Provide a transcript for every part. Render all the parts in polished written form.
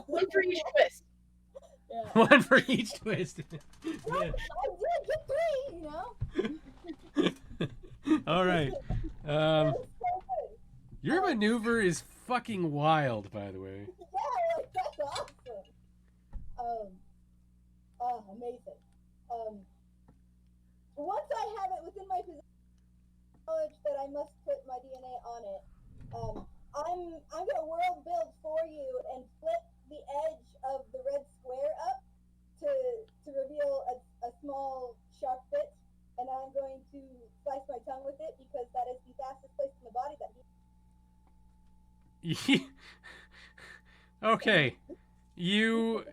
One for each twist. Yeah. One for each twist. Well, I did get 3, you know? All right. That was so good. Your maneuver is fucking wild, by the way. Yeah, like, that's awesome. Amazing. Once I have it within my possession, knowledge that I must put my DNA on it, I'm gonna world build for you and flip the edge of the red square up to reveal a small sharp bit, and I'm going to slice my tongue with it because that is the fastest place in the body that he. Okay. You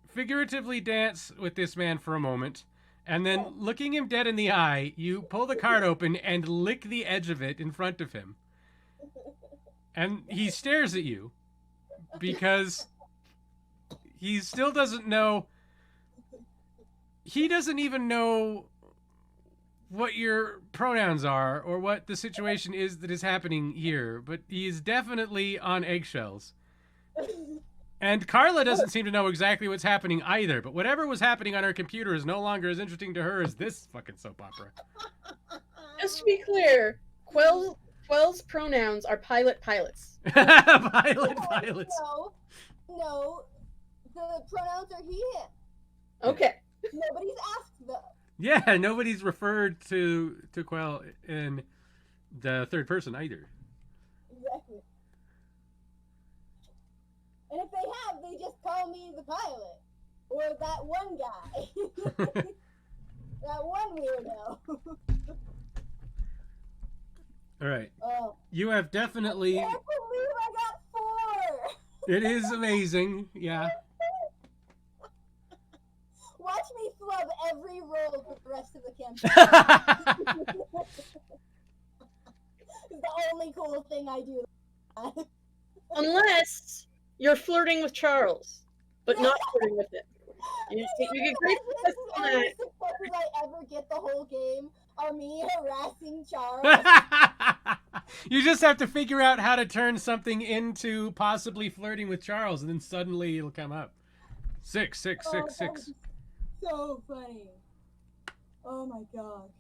figuratively dance with this man for a moment, and then looking him dead in the eye, you pull the card open and lick the edge of it in front of him. And he stares at you because he still doesn't know. He doesn't even know what your pronouns are or what the situation is that is happening here, but he is definitely on eggshells. And Carla doesn't seem to know exactly what's happening either, but whatever was happening on her computer is no longer as interesting to her as this fucking soap opera. Just to be clear, Quell's pronouns are pilots. Pilots. No, the pronouns are he, him. Okay. Nobody's asked though. Yeah, nobody's referred to Quell in the third person either. Exactly. And if they have, they just call me the pilot. Or that one guy. That one weirdo. All right. Oh. You have definitely... I can't believe I got 4! It is amazing, yeah. Watch me flub every roll for the rest of the campaign. It's the only cool thing I do. Unless you're flirting with Charles, but not flirting with it. You get great success on that. The successes I ever get the whole game are me harassing Charles. You just have to figure out how to turn something into possibly flirting with Charles, and then suddenly it'll come up. 6, 6, 6, 6. So funny. Oh my gosh.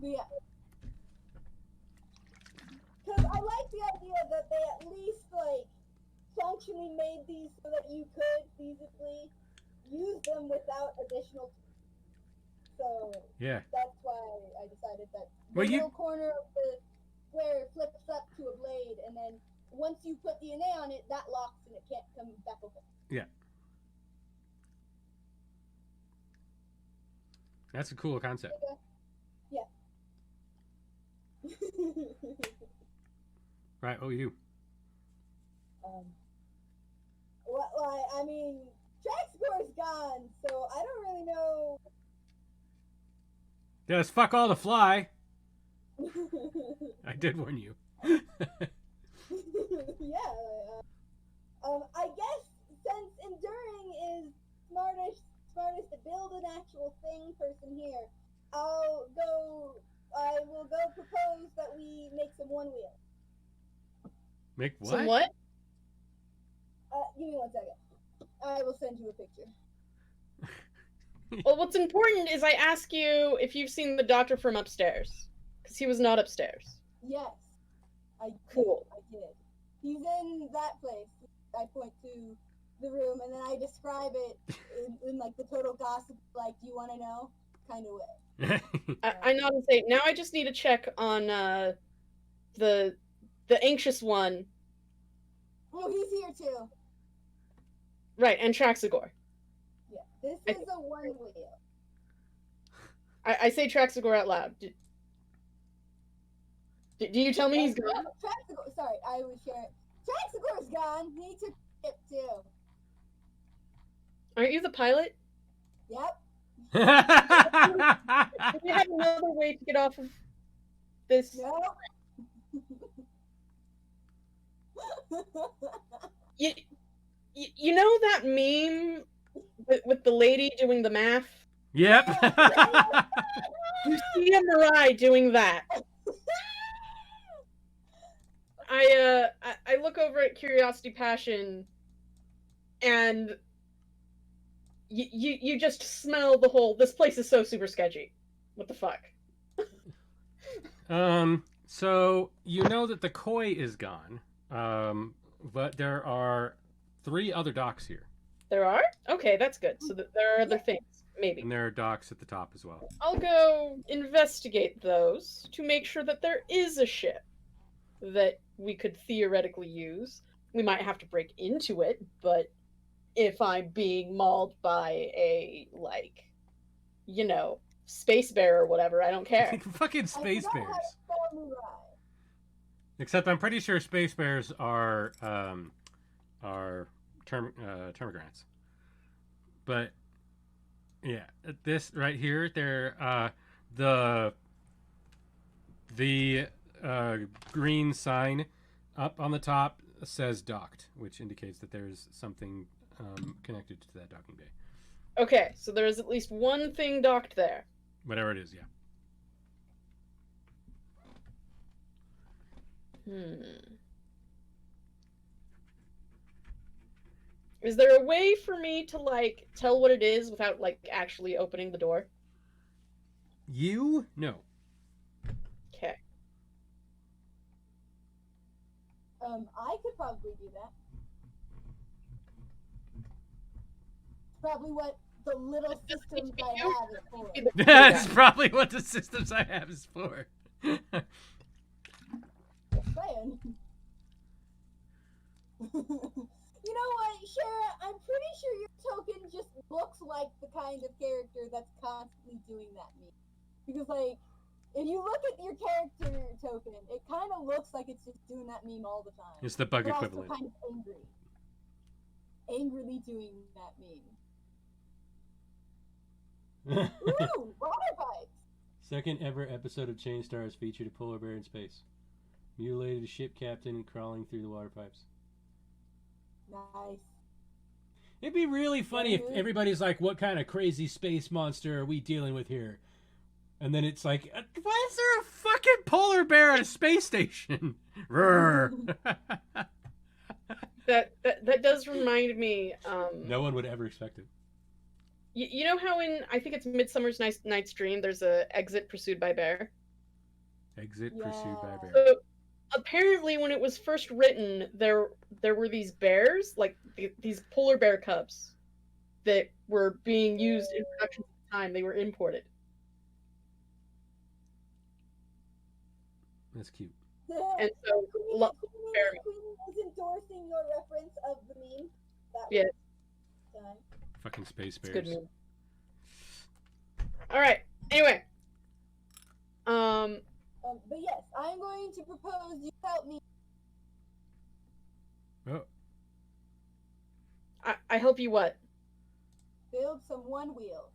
But yeah. Because I like the idea that they at least, like, functionally made these so that you could feasibly use them without additional. So Yeah. that's why I decided that the Well, little corner of the square flips up to a blade, and then once you put DNA on it, that locks and it can't come back open. Yeah. That's a cool concept. Yeah. Right, what do you do? Well, I mean, track score's gone, so I don't really know. Just fuck all the fly. I did warn you. Yeah. I guess since enduring is smartest to build an actual thing person here, I will go propose that we make some one wheel. Make what? Some what? Give me 1 second. I will send you a picture. Well, what's important is I ask you if you've seen the doctor from upstairs. Because he was not upstairs. Yes. Cool. I did. He's in that place. I point to the room and then I describe it in like the total gossip, like, do you want to know? Kind of way. I nod and say, now I just need to check on the anxious one. Oh, he's here too. Right, and Traxagor. Yeah, this is a one wheel. I say Traxagor out loud. Do you tell me he's gone? Traxagor, sorry, I was sharing. Traxagor's gone. He took it too. Aren't you the pilot? Yep. Do we have another way to get off of this? Nope. You know that meme with the lady doing the math? Yep. You see a Mirai doing that. I I look over at Curiosity Passion, and you just smell the whole. This place is so super sketchy. What the fuck? So you know that the koi is gone, but there are 3 other docks here, There are? Okay, that's good. So there are other things, maybe. and there are docks at the top as well. I'll go investigate those to make sure that there is a ship that we could theoretically use. We might have to break into it, but if I'm being mauled by a, like, space bear or whatever, I don't care. Fucking space I forgot how bears. to spell Mirai. Except I'm pretty sure space bears are termigrants. But yeah, this right here, they're the green sign up on the top says docked, which indicates that there's something connected to that docking bay. Okay, so there is at least one thing docked there. Whatever it is, yeah. Is there a way for me to, like, tell what it is without, like, actually opening the door? You? No. Okay. I could probably do that. Probably what the little systems I have is for. That's probably what the systems I have is for. Just saying. You know what, Shara? I'm pretty sure your token just looks like the kind of character that's constantly doing that meme. Because, like, if you look at your character token, it kind of looks like it's just doing that meme all the time. It's the bug but equivalent. Also kind of angry. Angrily doing that meme. Ooh, water pipes! Second ever episode of Chain Stars featured a polar bear in space. Mutilated ship captain crawling through the water pipes. Nice. It'd be really funny if everybody's like, what kind of crazy space monster are we dealing with here? And then it's like, why is there a fucking polar bear at a space station? That does remind me. No one would ever expect it. You know how in, I think it's Midsummer's Night's Dream, there's a exit pursued by bear? Exit pursued by bear. So, apparently when it was first written, there were these bears, like these polar bear cubs, that were being used in production at the time. They were imported. That's cute. And so, Queen is endorsing your reference of the meme. Yeah. Time. Fucking space It's bears. good meme. All right. Anyway. But yes, I'm going to propose you help me. Oh. I help you what? Build some one wheels.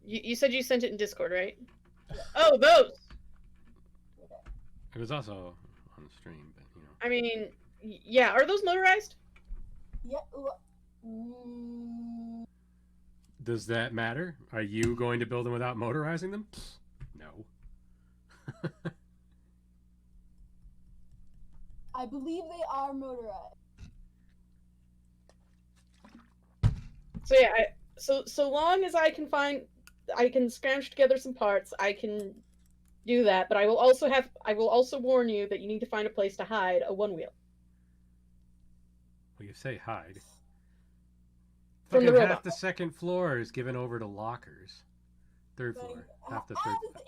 You said you sent it in Discord, right? Oh, those. It was also on the stream, but you know. I mean, yeah. Are those motorized? Yeah. Does that matter? Are you going to build them without motorizing them? No. I believe they are motorized. So yeah, so long as I can scrounge together some parts, I can do that. But I will also warn you that you need to find a place to hide a one wheel. Well, you say hide. From the Fucking half robot. the second floor is given over to lockers. Third Like, floor. Half the as third. if I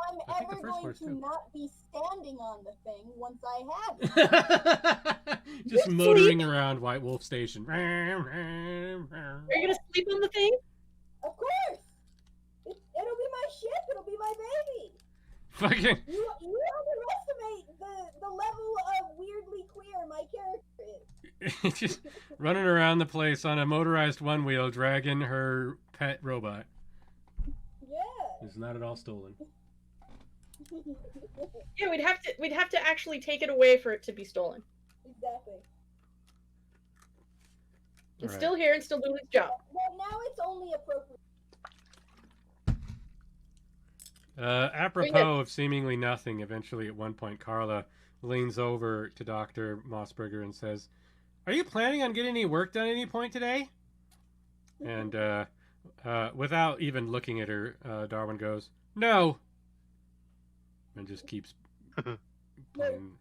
I'm think the ever first going floor's to too. not be standing on the thing once I have it. Just You motoring sleep? around White Wolf Station. Are you gonna sleep on the thing? Of course! It'll be my ship, it'll be my baby! Fucking. You underestimate the level of weirdly queer my character is. Just running around the place on a motorized one wheel, dragging her pet robot. Yeah. It's not at all stolen. Yeah, we'd have to actually take it away for it to be stolen. Exactly. It's Alright. still here and still doing its job. Well, now it's only appropriate. Apropos of seemingly nothing, eventually at one point, Carla leans over to Dr. Mossberger and says, "Are you planning on getting any work done at any point today?" And without even looking at her, Darwin goes, "No," and just keeps playing.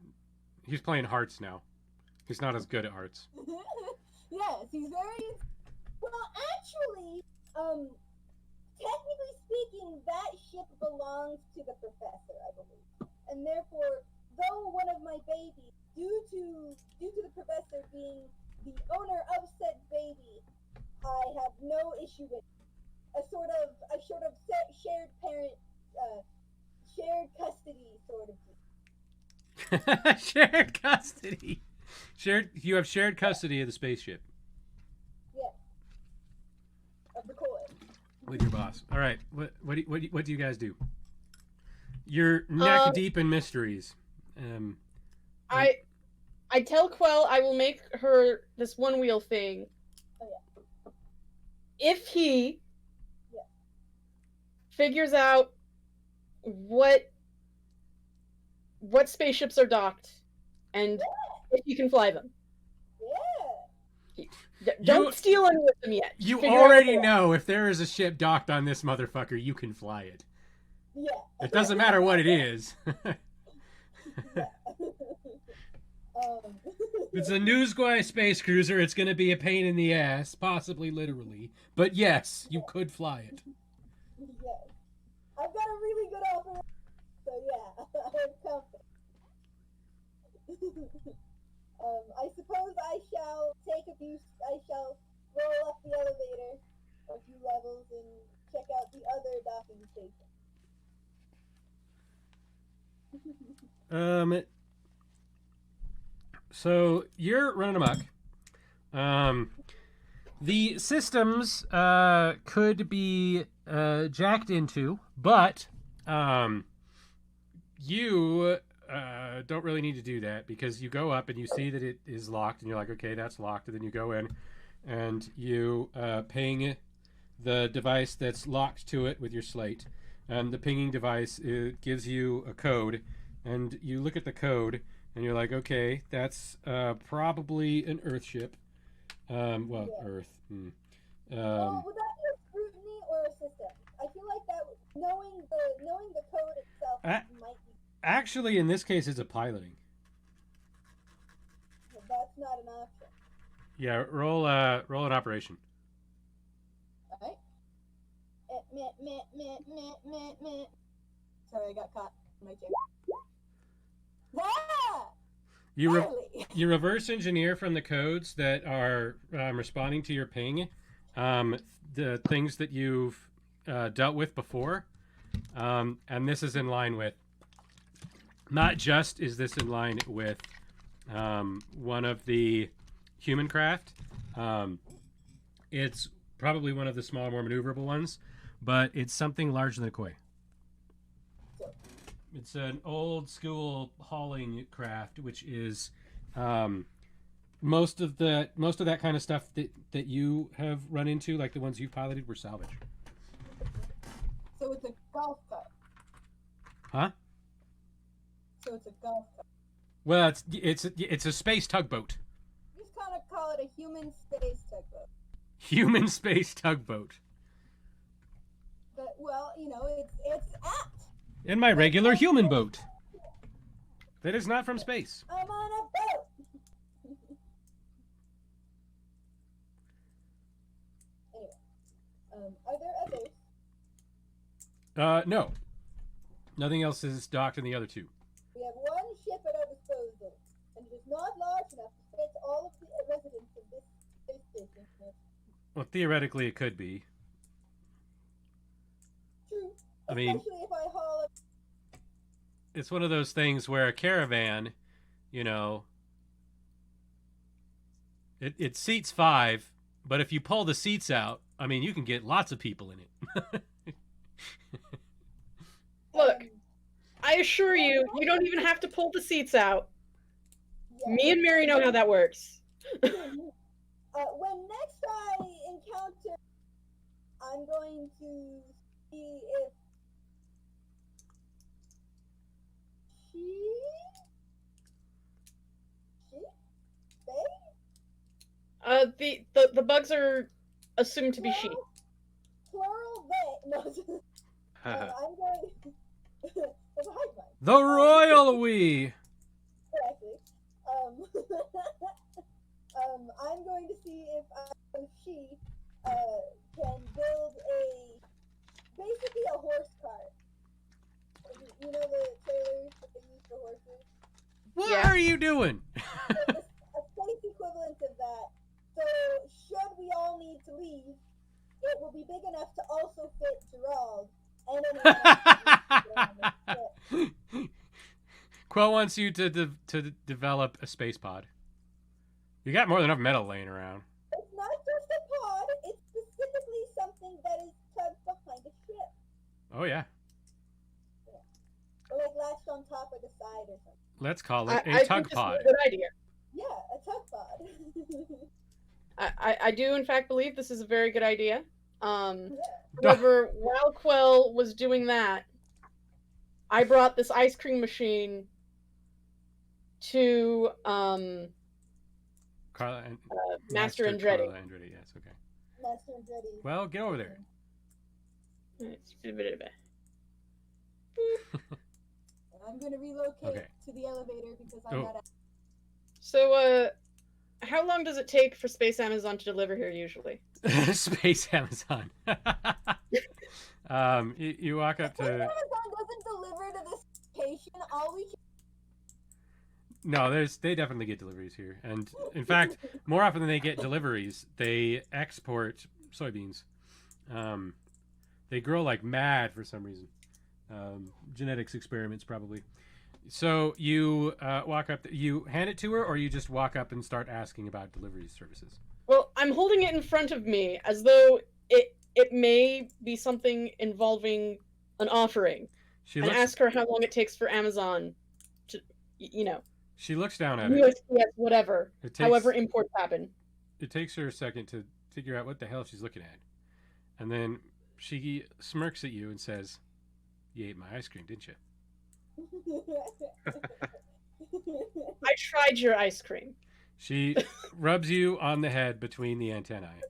He's playing hearts now. He's not as good at hearts. Yes, he's very. Well, actually, technically speaking, that ship belongs to the professor, I believe, and therefore, though one of my babies, due to the professor being the owner of said baby, I have no issue with a sort of shared parent, shared custody sort of thing. Shared custody. You have shared custody of the spaceship. Yeah. Of the coin. With your boss. All right. What do you guys do? You're neck deep in mysteries. I tell Quell I will make her this one wheel thing. Oh, yeah. If he figures out what spaceships are docked and if you can fly them. Yeah. Don't steal any of them yet. You Figure already know if there is a ship docked on this motherfucker, you can fly it. Yeah. It doesn't matter what it is. It's a Newsguy space cruiser. It's going to be a pain in the ass, possibly literally. But yes, you could fly it. Yes. I've got a really good offer, so yeah, I'm confident. I suppose I shall roll up the elevator a few levels and check out the other docking station. So you're running amok. The systems could be jacked into, but you don't really need to do that because you go up and you see that it is locked and you're like, okay, that's locked. And then you go in and you ping the device that's locked to it with your slate. And the pinging device gives you a code, and you look at the code and you're like, okay, that's probably an Earth ship. Earth. Would that be a scrutiny or a system? I feel like that knowing the code itself might be. Actually, in this case, it's a piloting. That's not an option. Yeah, roll an operation. All right. Sorry, I got caught in my chair. Ah! You reverse engineer from the codes that are responding to your ping, the things that you've dealt with before, and this is in line with. Not just is this in line with one of the human craft. It's probably one of the smaller, more maneuverable ones, but it's something larger than a koi. It's an old school hauling craft, which is most of that kind of stuff that you have run into, like the ones you piloted, were salvage. So it's a golf cart. Huh? So it's a golf cart. Well, it's a space tugboat. Just kind of call it a human space tugboat. Human space tugboat. But well, it's apt. In my regular human boat. That is not from space. I'm on a boat. Anyway, are there others? No. Nothing else is docked in the other two. We have one ship at our disposal, and it is not large enough to fit all of the residents of this space station. Well, theoretically, it could be. True. I mean, especially if I haul it. It's one of those things where a caravan, it seats 5, but if you pull the seats out, I mean, you can get lots of people in it. Look, I assure you, you don't even have to pull the seats out. Yeah. Me and Mary know how that works. When next I encounter, I'm going to see if She? They? The bugs are assumed to be she. Plural they. No. I'm going. There's a hard one. The royal we. Exactly. I'm going to see if she can build basically a horse cart. You know the trailers that they use for horses? What Yeah. are you doing? A space equivalent of that. So should we all need to leave, it will be big enough to also fit Gerald. And then Quill wants you to develop a space pod. You got more than enough metal laying around. it's not just a pod, it's specifically something that is tugged behind a ship. Oh yeah. Or like latched on top of the side or something. Let's call it I a tug think this pod. is a good idea. Yeah, a tug pod. I do in fact believe this is a very good idea. Yeah. However, while Quell was doing that, I brought this ice cream machine to Carla and Master Andretti. Carla Andretti, yes, okay. Master Andretti. Well, get over there. I'm going to relocate Okay. to the elevator because I'm Oh. not. So, how long does it take for Space Amazon to deliver here usually? Space Amazon. You walk up If to. Amazon doesn't deliver to this station, all we can. No, they definitely get deliveries here, and in fact, more often than they get deliveries, they export soybeans. They grow like mad for some reason. Genetics experiments probably. So you walk up, you hand it to her, or you just walk up and start asking about delivery services. Well, I'm holding it in front of me as though it may be something involving an offering. She And looks. ask her how long it takes for Amazon to, She looks down at it. USPS, whatever. It takes, However imports happen. It takes her a second to figure out what the hell she's looking at, and then she smirks at you and says, "You ate my ice cream, didn't you?" I tried your ice cream. She rubs you on the head between the antennae,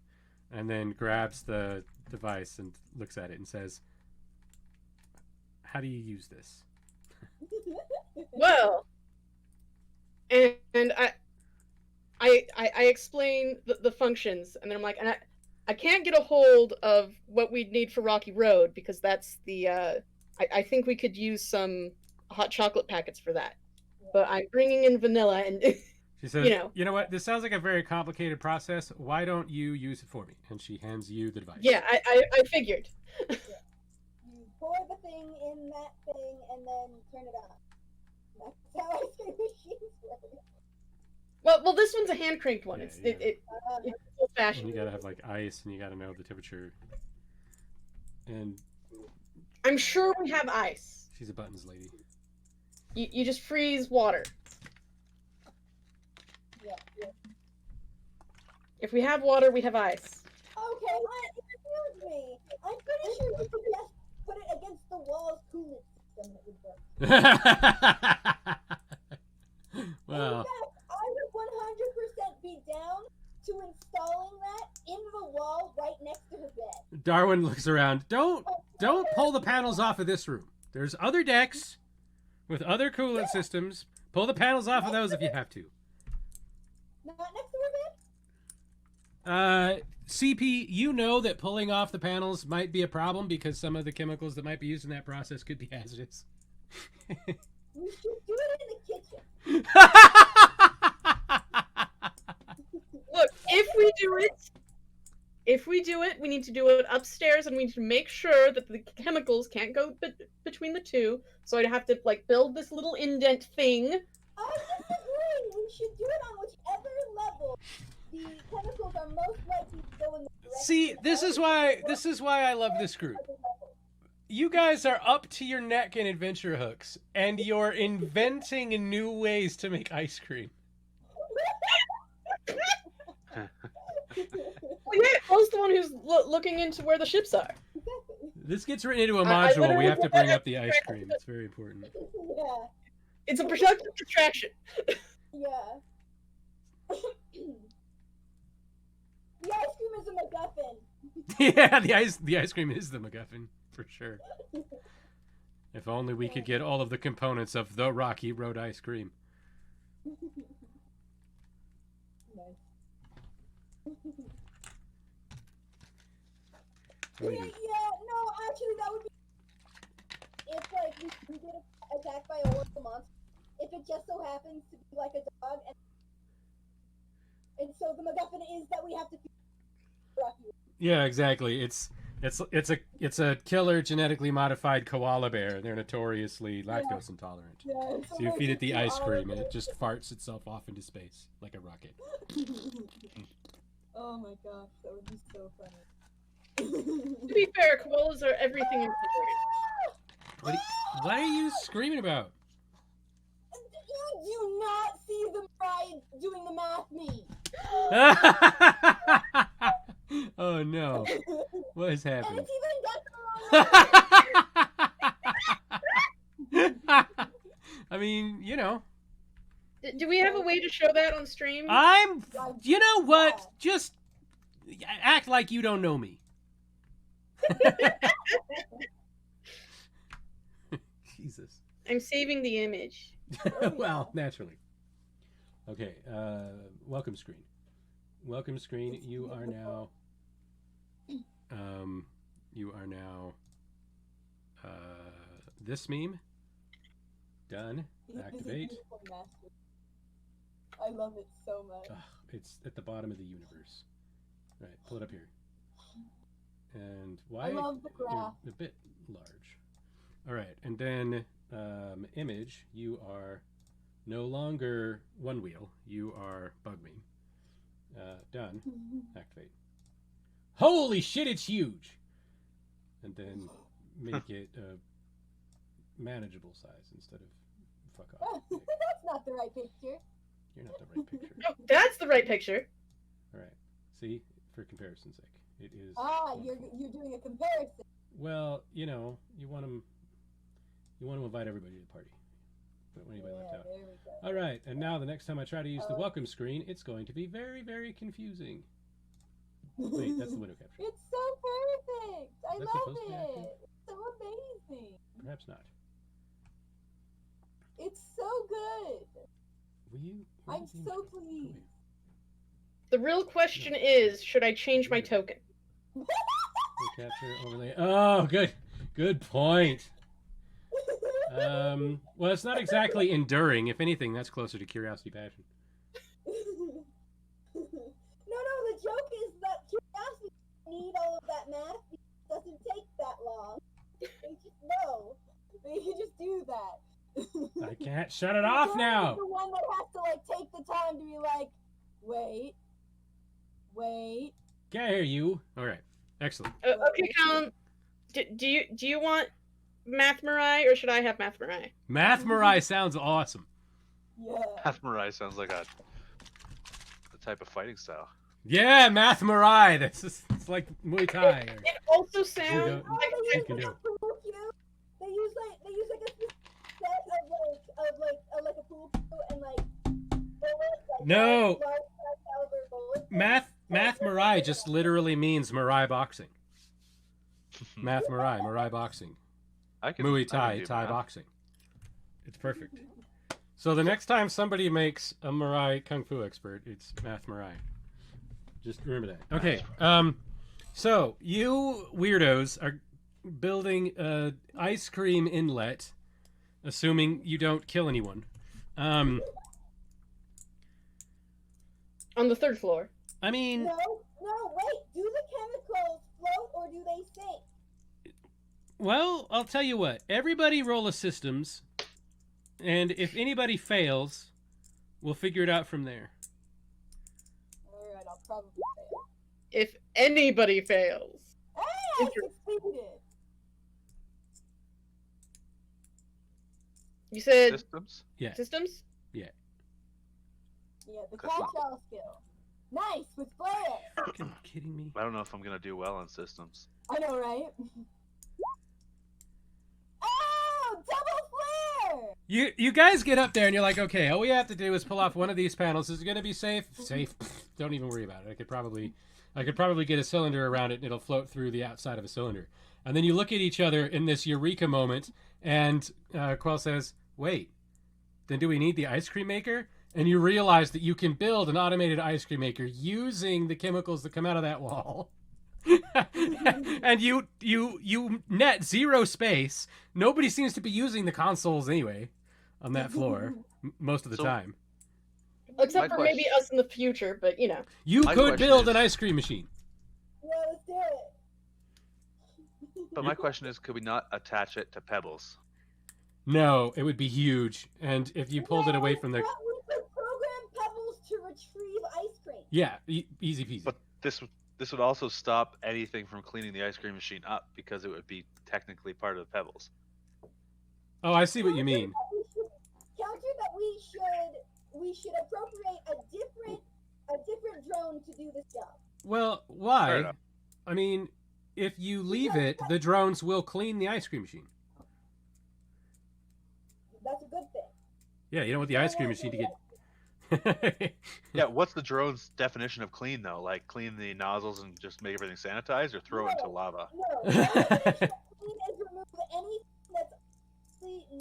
and then grabs the device and looks at it and says, "How do you use this?" Well, and I explain the functions, and then I'm like, and I can't get a hold of what we'd need for Rocky Road because that's the I think we could use some hot chocolate packets for that. But I'm bringing in vanilla, and She says, you know what? This sounds like a very complicated process. Why don't you use it for me?" And she hands you the device. yeah, I figured. You pour the thing in that thing and then turn it on. That's how ice cream machines work. Well, this one's a hand cranked one. Yeah, It's yeah. it's old And fashioned. you gotta have like ice, and you gotta know the temperature. And I'm sure we have ice. she's a buttons lady. You just freeze water. Yeah. If we have water, we have ice. Okay, excuse me. I'm pretty sure you could just put it against the wall's coolant system and it would work. Well, In fact, I would 100% be down to installing that in the wall right next to her bed. Darwin looks around. Don't pull the panels off of this room. There's other decks with other coolant systems. Pull the panels off of those if you have to. Not next to her bed? CP, you know that pulling off the panels might be a problem because some of the chemicals that might be used in that process could be hazardous. We should do it in the kitchen. Look, if we do it, we need to do it upstairs, and we need to make sure that the chemicals can't go between the two. So I'd have to build this little indent thing. I disagree. We should do it on whichever level the chemicals are most likely to go in the direction. See, this is why I love this group. You guys are up to your neck in adventure hooks, and you're inventing new ways to make ice cream. Well, yeah, Chloe's the one who's looking into where the ships are. This gets written into a I module. We literally have to put bring that up the ice cream. It's very important. Yeah. It's a productive distraction. Yeah. The ice cream is a MacGuffin. Yeah, the ice cream is the MacGuffin for sure. If only we could get all of the components of the Rocky Road ice cream. Nice. What do you Yeah, do? no, actually, that would be if like we get attacked by a horrible monster. If it just so happens to be like a dog, and so the MacGuffin is that we have to feed Rocky. Yeah, exactly. It's a killer genetically modified koala bear. They're notoriously lactose intolerant. Yeah, So you feed it the ice cream and it just farts itself off into space like a rocket. Oh my gosh, that would be so funny. To be fair, koalas are everything in theory. What are you screaming about? You do not see the bride doing the math me. Oh no. What is And happening? it's even got the wrong I mean, you know. Do we have a way to show that on stream? You know what? Just act like you don't know me. Jesus. I'm saving the image. Well, naturally. Okay, welcome screen. Welcome screen. You are now this meme. Done. Activate. I love it so much. It's at the bottom of the universe. All right, pull it up here. And why? I love the graph. You're a bit large. All right, and then image. You are no longer one wheel. You are bug meme. Done. Activate. Holy shit! It's huge. And then make it a manageable size instead of fuck off. That's not the right picture. You're not the right picture. Oh, that's the right picture. All right. See, for comparison's sake, it is. You're doing a comparison. Well, you know, you want to invite everybody to the party. Don't want anybody left out. There we go. All right, and now the next time I try to use the welcome screen, it's going to be very, very confusing. Wait, that's the window capture. It's so perfect. I That's love supposed to be active? it. It's so amazing. Perhaps not. It's so good. Will you? I'm so pleased. The real question is, should I change my token? Capture overlay. Oh, good point. Well, it's not exactly enduring. If anything, that's closer to curiosity passion. No, the joke is that curiosity doesn't need all of that math. It doesn't take that long. They just know. They can just do that. I can't shut it off now. The one that has to like take the time to be like, wait. Can't hear you. All right, excellent. Okay, Colin. Do you want Math Mirai or should I have Math Mirai? Math Mirai sounds awesome. Yeah. Math Mirai sounds like a type of fighting style. Yeah, Math Mirai. It's like Muay Thai. It also sounds Oh, like they can use do. like a pool cue. They use like a set of like a pool cue and like bullets. Like No. large caliber bullets. Math Mirai just literally means Mirai boxing. Math Mirai boxing. Muay Thai, Thai boxing. It's perfect. So the next time somebody makes a Mirai Kung Fu expert, it's Math Mirai. Just remember that. Okay. So you weirdos are building a ice cream inlet, assuming you don't kill anyone. on the third floor. I mean, No, wait. Do the chemicals float or do they sink? well, I'll tell you what. Everybody roll a systems, and if anybody fails, we'll figure it out from there. Alright, I'll probably fail. If anybody fails. Hey, I succeeded. You said Systems? Yeah. systems? Yeah, the catch-all skill. Nice, with flair. Fucking kidding me? I don't know if I'm gonna do well on systems. I know, right? Oh, double You guys get up there and you're like, okay, all we have to do is pull off one of these panels. Is it going to be safe? Safe. Don't even worry about it. I could probably get a cylinder around it and it'll float through the outside of a cylinder. And then you look at each other in this eureka moment, and Quell says, wait, then do we need the ice cream maker? And you realize that you can build an automated ice cream maker using the chemicals that come out of that wall. And you net 0 space. Nobody seems to be using the consoles anyway on that floor most of the time. Except for maybe us in the future, but you know. You could build an ice cream machine. Yeah, let's do it. But my question is, could we not attach it to pebbles? No, it would be huge. And if you pulled it away from the... We could program pebbles to retrieve ice cream. Yeah, easy peasy. But this would also stop anything from cleaning the ice cream machine up because it would be technically part of the pebbles. Oh, I see what you mean. Counter that we should appropriate a different drone to do this job. Well, why? I mean, if you leave it, the drones will clean the ice cream machine. That's a good thing. Yeah, you don't want the ice cream machine to get... Yeah, what's the drone's definition of clean, though? Like, clean the nozzles and just make everything sanitized, or throw it into lava? No, the definition of clean is remove anything that's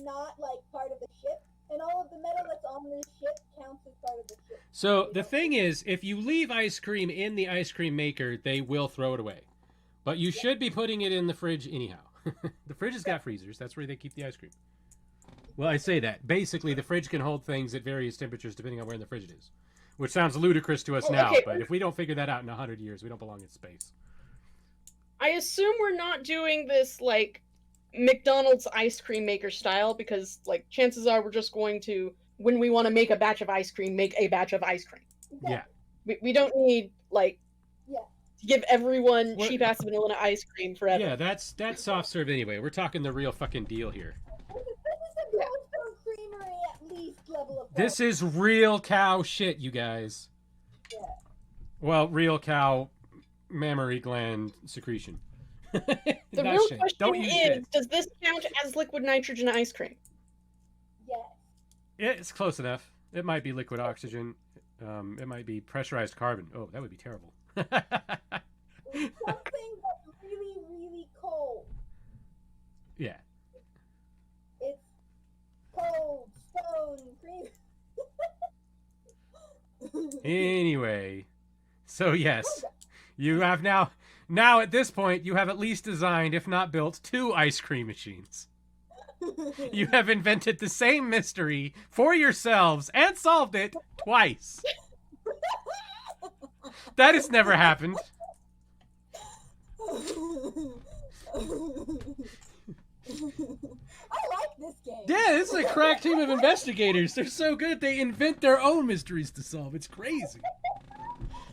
not, like, part of the ship, and all of the metal that's on the ship counts as part of the ship. So the thing is, if you leave ice cream in the ice cream maker, they will throw it away. But you should be putting it in the fridge anyhow. The fridge has got freezers. That's where they keep the ice cream. Well, I say that. Basically, the fridge can hold things at various temperatures depending on where in the fridge it is. Which sounds ludicrous to us now, but if we don't figure that out in 100 years, we don't belong in space. I assume we're not doing this, like, McDonald's ice cream maker style, because, like, chances are we're just going to, when we want to make a batch of ice cream, make a batch of ice cream. Yeah. We don't need, like, to give everyone cheap-ass vanilla ice cream forever. Yeah, that's soft serve anyway. We're talking the real fucking deal here. This is real cow shit, you guys. Yeah. Well, real cow mammary gland secretion. The real question is, does this count as liquid nitrogen ice cream? Yes. It's close enough. It might be liquid oxygen. It might be pressurized carbon. Oh, that would be terrible. Something that's really, really cold. Yeah. It's cold, stone, cream. Anyway, so yes, you have now at this point, you have at least designed, if not built, 2 ice cream machines. You have invented the same mystery for yourselves and solved it twice. That has never happened. I like this game. Yeah, this is a crack team of investigators. They're so good, they invent their own mysteries to solve. It's crazy.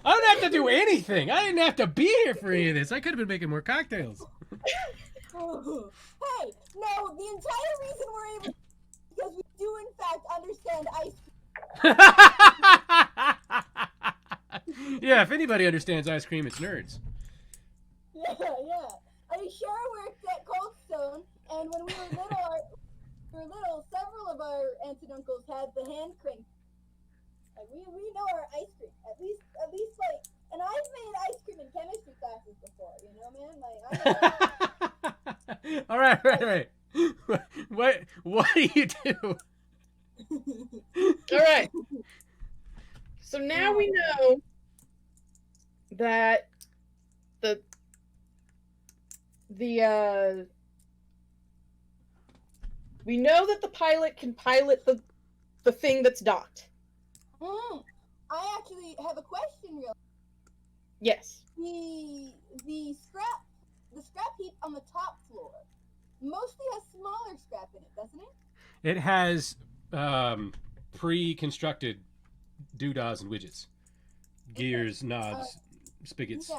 I don't have to do anything. I didn't have to be here for any of this. I could have been making more cocktails. Hey, no, the entire reason we're able to, because we do in fact understand ice cream. Yeah, if anybody understands ice cream, it's nerds. Yeah. I sure worked at Cold Stone, and when we were little, several of our aunts and uncles had the hand crank. Like, we know our ice cream. At least like, and I've made ice cream in chemistry classes before, you know, man? Like, All right. What do you do? All right. So now we know that we know that the pilot can pilot the thing that's docked. I actually have a question, real. Yes. The scrap heap on the top floor mostly has smaller scrap in it, doesn't it? It has pre-constructed doodahs and widgets, gears, knobs, spigots,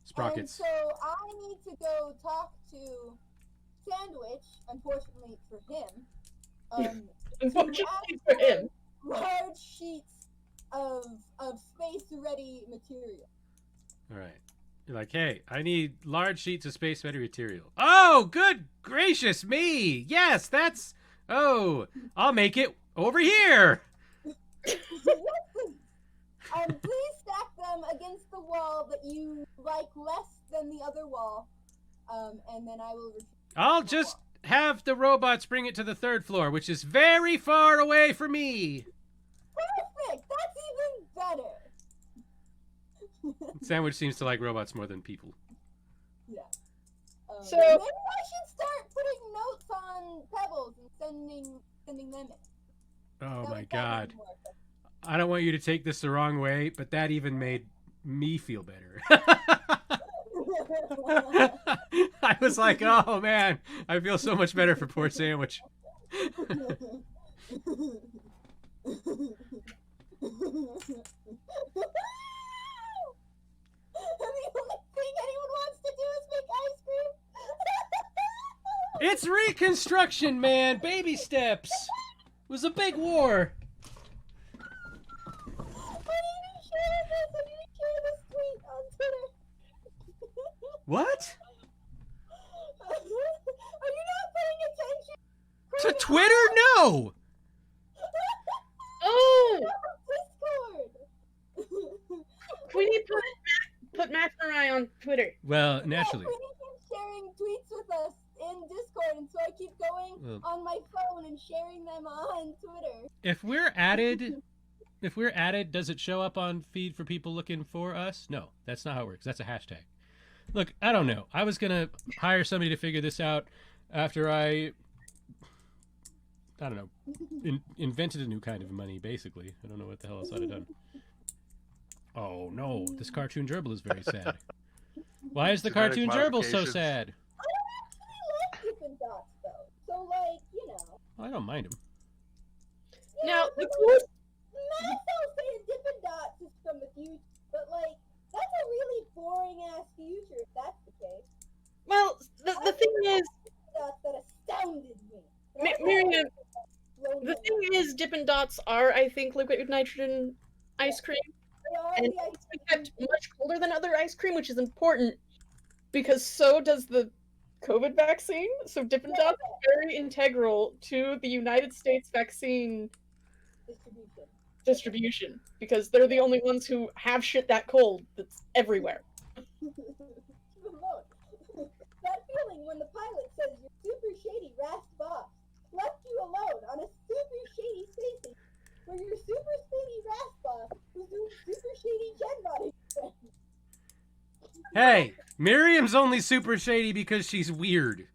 sprockets. And so I need to go talk to Sandwich, unfortunately for him. Unfortunately for him. Large sheets of space-ready material. All right. You're like, hey, I need large sheets of space-ready material. Oh, good gracious me! Yes, that's Oh, I'll make it over here. Please stack them against the wall that you like less than the other wall. And then I will retrieve. I'll just have the robots bring it to the 3rd floor, which is very far away from me. Perfect! That's even better! Sandwich seems to like robots more than people. Yeah. So- maybe I should start putting notes on pebbles and sending them in. Oh That my would God. be more effective. I don't want you to take this the wrong way, but that even made me feel better. I was like, oh man, I feel so much better for poor Sandwich. And the only thing anyone wants to do is make ice cream. It's reconstruction, man. Baby steps. It was a big war. I need to share this tweet on Twitter. What? Are you not paying attention? To Twitter? No. Oh! Discord. Queenie put Matt Marai on Twitter. Well, naturally. Yeah, Queenie keeps sharing tweets with us in Discord, and so I keep going on my phone and sharing them on Twitter. If we're added, does it show up on feed for people looking for us? No, that's not how it works. That's a hashtag. Look, I don't know. I was gonna hire somebody to figure this out after I don't know, invented a new kind of money, basically. I don't know what the hell else I'd have done. Oh no, this cartoon gerbil is very sad. Why is the Genetic cartoon gerbil so modifications. sad? I don't actually like Dippin' Dots, though. So, like, you know. Well, I don't mind him. Now, the but, coolest... Matt will say a Dippin' Dots is from the future, but, like, that's a really boring-ass future if that's the case. Well, the thing is, Dippin' Dots that astounded me. Miriam, the thing is, Dippin' Dots are, I think, liquid nitrogen ice cream. And it's kept much colder than other ice cream, which is important because so does the COVID vaccine. So Dippin' Dots is very integral to the United States vaccine distribution because they're the only ones who have shit that cold that's everywhere. That feeling when the pilot says your super shady rasp boss left you alone on a super shady station where your super shady rasp boss was doing super shady gen modding. Hey, Miriam's only super shady because she's weird.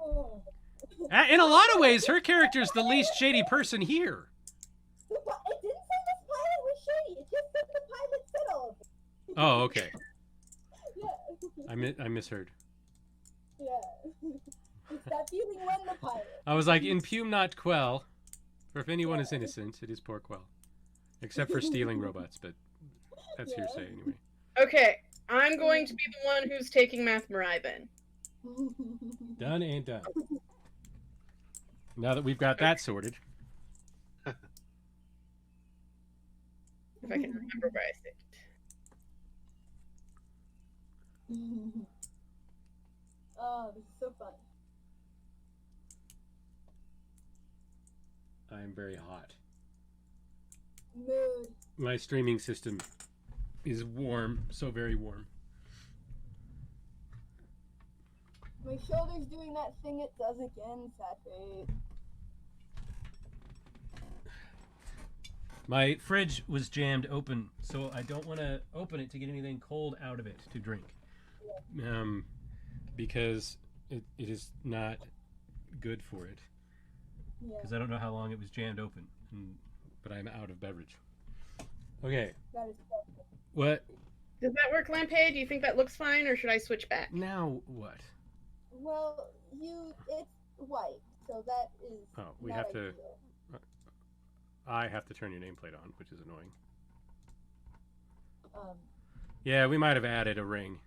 Oh. In a lot of ways, her character's the least shady person here. It didn't say this pilot was shady. It just said the pilot said all of it. Oh, okay. Yeah. I misheard. Yeah. It's that feeling when the pilot. I was like, impugn not Quell, for if anyone is innocent, it is poor Quell. Except for stealing robots, but that's hearsay anyway. Okay, I'm going to be the one who's taking Math Marai then. Done and done. Now that we've got that sorted. If I can remember where I saved it. Oh, this is so fun. I'm very hot. Mood. My streaming system is warm, so very warm. My shoulder's doing that thing it does again, Saturday. My fridge was jammed open, so I don't want to open it to get anything cold out of it to drink. Because it is not good for it. Because I don't know how long it was jammed open, but I'm out of beverage. Okay. That is perfect. What? Does that work, Lampe? Do you think that looks fine, or should I switch back? Now what? Well, it's white, so that is. Oh, we not have to. ideal. I have to turn your nameplate on, which is annoying. Um, Yeah, we might have added a ring.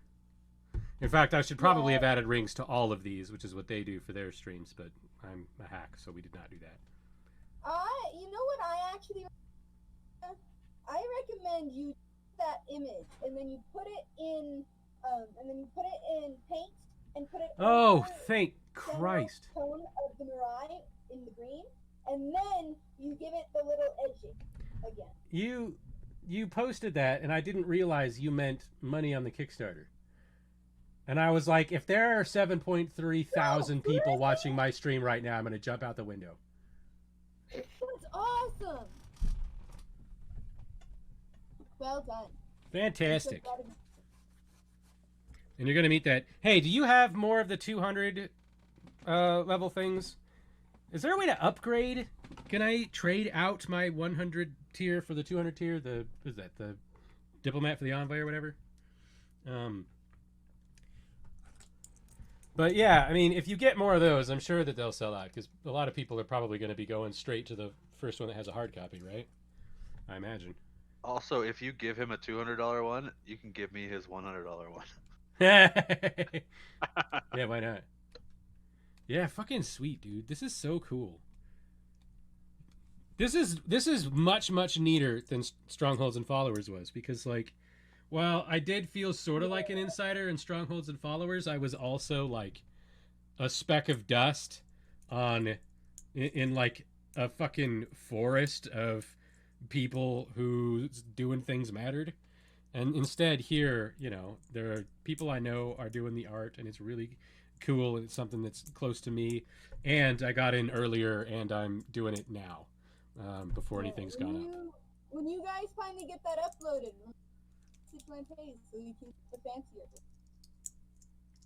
In fact, I should probably have added rings to all of these, which is what they do for their streams, but I'm a hack, so we did not do that. you know what I recommend you that image and then you put it in paint and put it Oh, over thank the general Christ. tone of the Mirai. in the green, and then you give it the little edging again. You posted that, and I didn't realize you meant money on the Kickstarter. And I was like, if there are 7.3 thousand people watching my stream right now, I'm going to jump out the window. That's awesome. Well done. Fantastic. And you're going to meet that. Hey, do you have more of the 200 level things? Is there a way to upgrade? Can I trade out my 100 tier for the 200 tier? The diplomat for the envoy or whatever? But yeah, I mean, if you get more of those, I'm sure that they'll sell out, because a lot of people are probably going to be going straight to the first one that has a hard copy, right? I imagine. Also, if you give him a $200 one, you can give me his $100 one. Yeah, why not? Yeah, fucking sweet, dude. This is so cool. This is much neater than Strongholds and Followers was, because like, while I did feel sort of like an insider in Strongholds and Followers, I was also like a speck of dust in like a fucking forest of people whose doing things mattered. And instead here, you know, there are people I know are doing the art, and it's really cool, and it's something that's close to me. And I got in earlier, and I'm doing it now, before anything's gone up. When you guys finally get that uploaded, my page so you can get the fancier.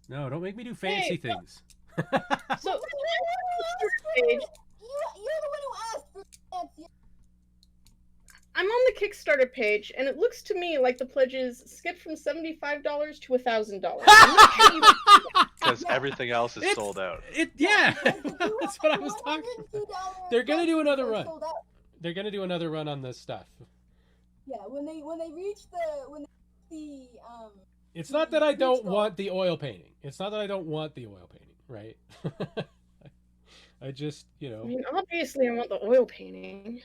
No, don't make me do fancy things. So, You're the one who asked for fancier. I'm on the Kickstarter page, and it looks to me like the pledges skip from $75 to $1,000. Because everything else is sold out. Yeah, that's what I was talking about. They're gonna do another run. They're gonna do another run on this stuff. Yeah, when they reach the It's not that I don't want the oil painting. It's not that I don't want the oil painting, right? I just, you know. I mean, obviously I want the oil painting.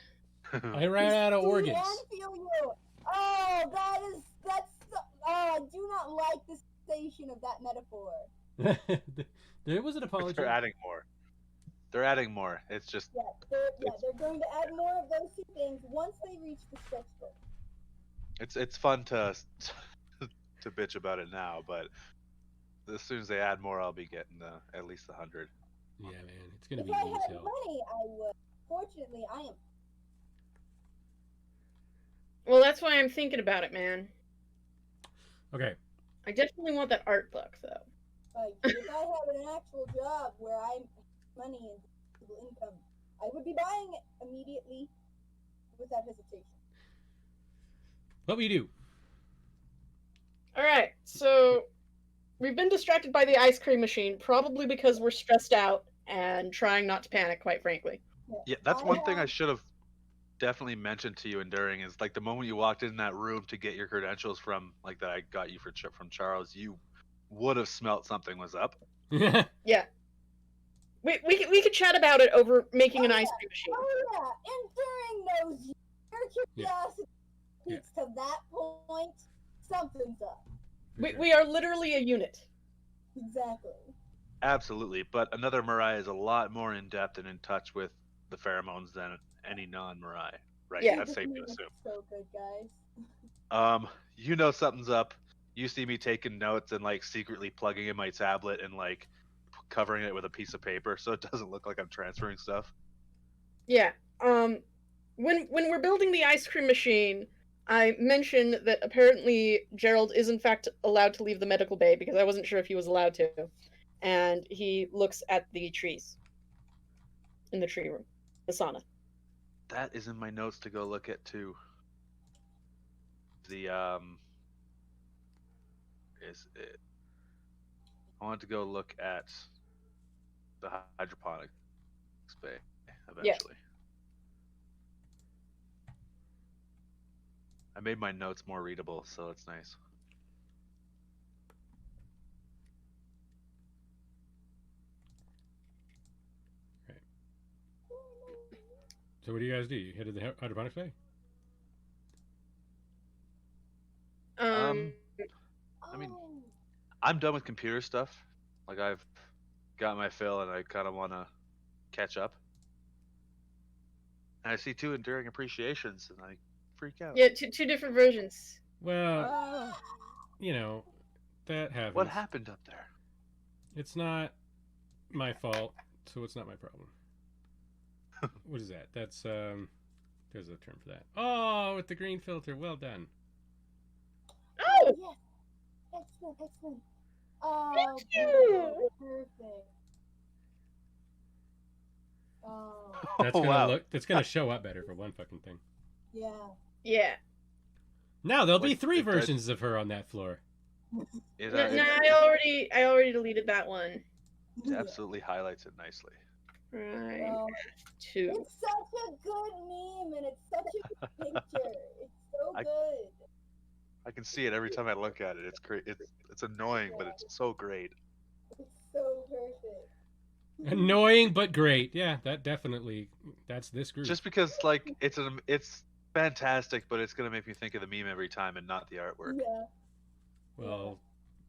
I ran out of organs. Oh, I do not like the station of that metaphor. There was an apology. They're adding more. They're adding more. It's just... They're going to add more of those two things once they reach the stretch goal. It's fun to bitch about it now, but as soon as they add more, I'll be getting at least 100. Yeah, man, it's gonna be If I easy as had hell. money, I would. Fortunately, I am. Well, that's why I'm thinking about it, man. Okay. I definitely want that art book, though. Like, if I had an actual job where I had money and stable income, I would be buying it immediately without hesitation. What will you do? Alright, so we've been distracted by the ice cream machine, probably because we're stressed out and trying not to panic, quite frankly. Yeah, that's one thing I should have definitely mentioned to you enduring is like the moment you walked in that room to get your credentials from like that I got you from Charles, you would have smelt something was up. Yeah. We could chat about it over making an ice cream machine. Oh yeah, and during those your curiosity peaks to that point, something's up. We are literally a unit. Exactly. Absolutely, but another Mirai is a lot more in depth and in touch with the pheromones than any non-Mirai, right? Yeah. That's safe to assume. So good, guys. You know something's up. You see me taking notes and like secretly plugging in my tablet and like covering it with a piece of paper so it doesn't look like I'm transferring stuff. Yeah. When we're building the ice cream machine, I mentioned that apparently Gerald is in fact allowed to leave the medical bay because I wasn't sure if he was allowed to. And he looks at the trees in the tree room, the sauna. That is in my notes to go look at too. The is it? I want to go look at the hydroponics bay eventually. Yeah. I made my notes more readable, so it's nice. So what do you guys do? You headed to the hydroponics bay? I mean, I'm done with computer stuff. Like I've got my fill, and I kind of want to catch up. And I see 2 enduring appreciations, and I freak out. Yeah, two different versions. Well, you know, that happens. What happened up there? It's not my fault, so it's not my problem. What is that? That's there's a term for that. Oh, with the green filter. Well done. Oh, yes. Excellent, excellent. Oh, thank you. perfect. Oh, That's Oh, gonna wow. look. That's gonna show up better for one fucking thing. yeah. Yeah. Now there'll be Like, 3 it does- versions of her on that floor. It, No, it I already deleted that one. absolutely highlights it nicely. Right. Well, 2. it's such a good meme and it's such a good picture. It's so good. I can see it every time I look at it. It's great. It's annoying, but it's so great. It's so perfect. Annoying but great. Yeah, that definitely. That's this group. Just because like it's fantastic, but it's gonna make me think of the meme every time and not the artwork. Yeah, Well,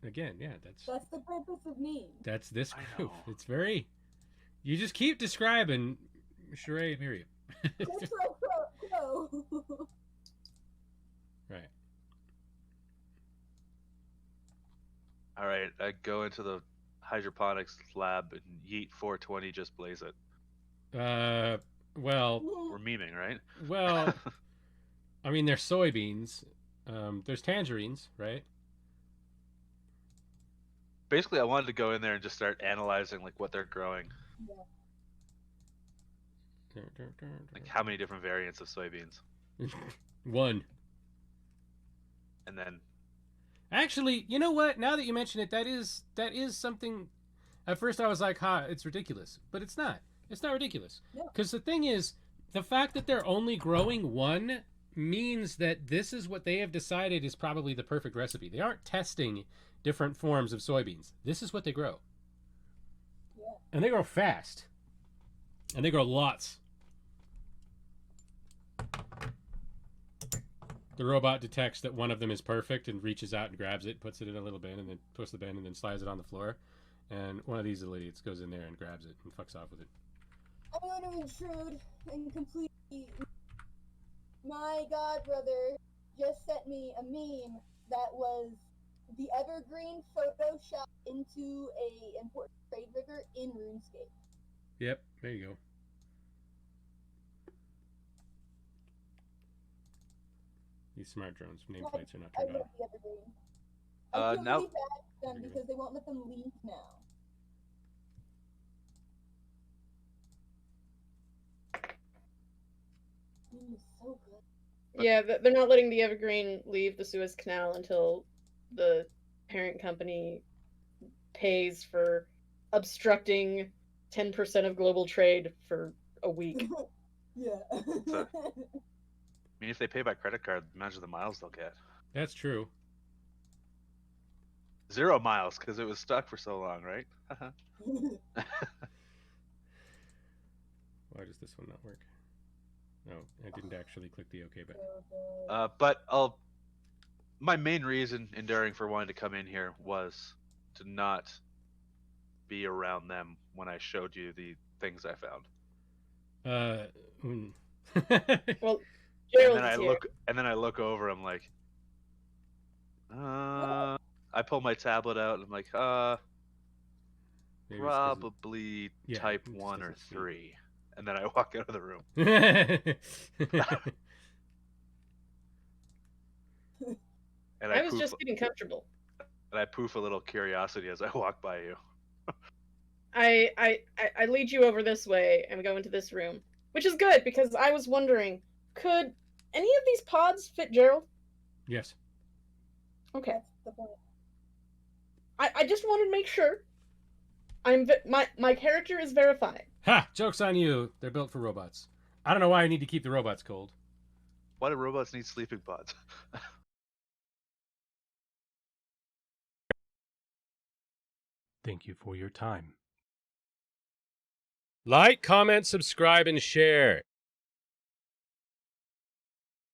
again, yeah, that's the purpose of memes. that's this I group. know. It's very. You just keep describing Sheree Miriam. Crow. Right. All right, I go into the hydroponics lab and yeet 420, just blaze it. Well, We're memeing, right? well. I mean, there's soybeans. There's tangerines, right? Basically, I wanted to go in there and just start analyzing like what they're growing, like how many different variants of soybeans, 1. and then Actually, you know what? Now that you mention it, that is something. At first, I was like, "Ha, it's ridiculous," but it's not. It's not ridiculous because the thing is, the fact that they're only growing 1 means that this is what they have decided is probably the perfect recipe. They aren't testing different forms of soybeans. This is what they grow, and they grow fast, and they grow lots. The robot detects that one of them is perfect and reaches out and grabs it, puts it in a little bin, and then twists the bin and then slides it on the floor. And one of these little idiots goes in there and grabs it and fucks off with it. I'm going to intrude and completely. My godbrother just sent me a meme that was the evergreen Photoshop into a important trade rigger in RuneScape. Yep, there you go. These smart drones nameplates are not I turned on. love the evergreen. I feel now- really bad for them because they won't let them leave now. Meme is so good. Yeah, they're not letting the Evergreen leave the Suez Canal until the parent company pays for obstructing 10% of global trade for a week. Yeah. So- I mean, if they pay by credit card, imagine the miles they'll get. That's true. 0 miles because it was stuck for so long, right? Why does this one not work? No, I didn't actually click the OK button. But my main reason enduring for wanting to come in here was to not be around them when I showed you the things I found. Well, And Gerald then is here. I look over. I'm like, I pull my tablet out. And I'm like, Maybe it's 'cause probably yeah, type it just 1 or doesn't speak. 3. And then I walk out of the room. And I was poof, just getting comfortable. and I poof a little curiosity as I walk by you. I lead you over this way and we go into this room, which is good because I was wondering, could any of these pods fit Gerald? Yes. Okay. That's the point. I just wanted to make sure. My character is verified. Ha! Joke's on you. They're built for robots. I don't know why I need to keep the robots cold. Why do robots need sleeping pods? Thank you for your time. Like, comment, subscribe, and share.